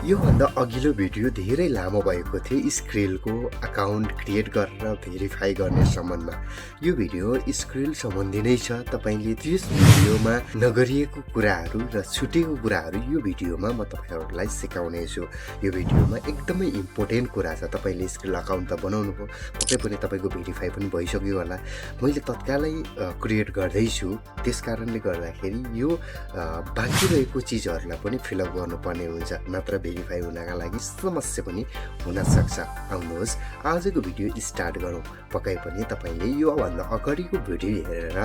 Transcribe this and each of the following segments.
योभन्दा अघिल्लो भिडियो धेरै लामो भएको थियो स्क्रिलको अकाउन्ट क्रिएट गरेर भेरिफाई गर्ने सम्बन्धमा। यो भिडियो स्क्रिल सम्बन्धी नै छ। तपाईँले त्यस भिडियोमा नगरिएको कुराहरू र छुटेको कुराहरू यो भिडियोमा म तपाईँहरूलाई सिकाउनेछु। यो भिडियोमा एकदमै इम्पोर्टेन्ट कुरा छ। तपाईँले स्क्रिल अकाउन्ट त बनाउनु भयो, पक्कै पनि तपाईँको भेरिफाई पनि भइसक्यो होला। मैले तत्कालै क्रिएट गर्दैछु, त्यस कारणले गर्दाखेरि यो बाँकी रहेको चिजहरूलाई पनि फिलअप गर्नुपर्ने हुन्छ, नत्र भेरिफाई हुनका लागि समस्या पनि हुन सक्छ। आउनुहोस् आजको भिडियो स्टार्ट गरौँ। पक्कै पनि तपाईँले योभन्दा अगाडिको भिडियो हेरेर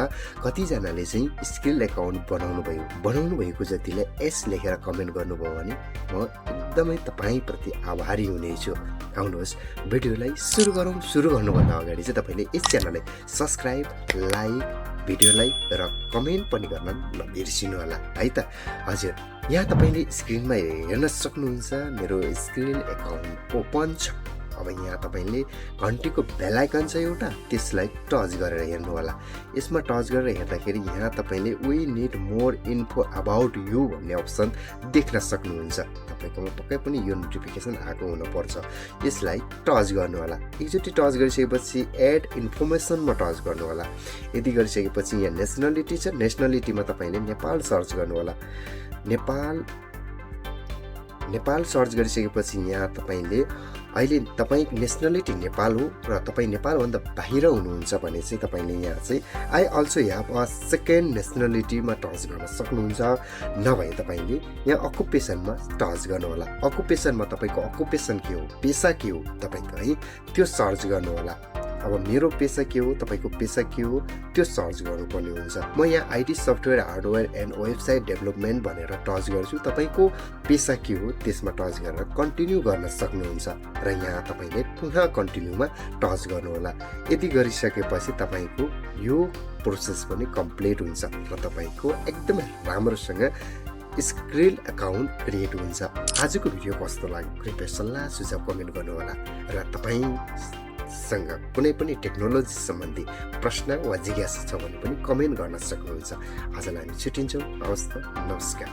कतिजनाले चाहिँ स्क्रिल अकाउन्ट बनाउनु भएको जतिले एस लेखेर कमेन्ट गर्नुभयो भने म एकदमै तपाईँप्रति आभारी हुनेछु। आउनुहोस् भिडियोलाई सुरु गरौँ। सुरु गर्नुभन्दा अगाडि चाहिँ तपाईँले यस च्यानललाई सब्सक्राइब, लाइक, भिडियोलाई र कमेन्ट पनि गर्न नबिर्सिनु होला है त। हजुर, यहाँ तपाईँले स्क्रिनमा हेर्न सक्नुहुन्छ मेरो स्क्रिल अकाउन्ट ओपन छ। अब यहाँ तपाईँले घन्टीको बेल आइकन छ एउटा, त्यसलाई टच गरेर हेर्नु होला। यसमा टच गरेर हेर्दाखेरि यहाँ तपाईँले we need more info about you भन्ने अप्सन देख्न सक्नुहुन्छ। तपाईँकोमा पक्कै पनि यो नोटिफिकेसन आएको हुनुपर्छ। यसलाई टच गर्नु होला। एकचोटि टच गरिसकेपछि एड इन्फर्मेसनमा टच गर्नु होला। यदि गरिसकेपछि यहाँ नेसनलिटी छ, नेसनलिटीमा तपाईँले नेपाल सर्च गर्नु होला। नेपाल सर्च गरिसकेपछि यहाँ तपाईँले अहिले तपाईँ नेसनलिटी नेपाल हो र तपाईँ नेपालभन्दा बाहिर हुनुहुन्छ भने चाहिँ तपाईँले यहाँ चाहिँ I also have a second नेसनलिटीमा टच गर्न सक्नुहुन्छ। नभए तपाईँले यहाँ अकुपेसनमा टच गर्नु होला। अकुपेसनमा तपाईँको अकुपेसन के हो, पेसा के हो तपाईँको है, त्यो सर्च गर्नु होला। अब मेरो पेसा के हो, तपाईँको पेसा के हो, त्यो सर्च गर्नुपर्ने हुन्छ। म यहाँ IT software, hardware and website development भनेर टच गर्छु। तपाईँको पेसा के हो त्यसमा टच गरेर कन्टिन्यू गर्न सक्नुहुन्छ र यहाँ तपाईँले पुनः कन्टिन्यूमा टच गर्नुहोला। यदि गरिसकेपछि तपाईँको यो प्रोसेस पनि कम्प्लिट हुन्छ र तपाईँको एकदमै राम्रोसँग स्क्रिल अकाउन्ट क्रिएट हुन्छ। आजको भिडियो कस्तो लाग्यो कृपया सल्लाह सुझाव कमेन्ट गर्नुहोला र सँग कुनै पनि टेक्नोलोजी सम्बन्धी प्रश्न वा जिज्ञासा छ भने पनि कमेन्ट गर्न सक्नुहुन्छ। आजलाई हामी छुट्टिन्छौँ। हवस् त, नमस्कार।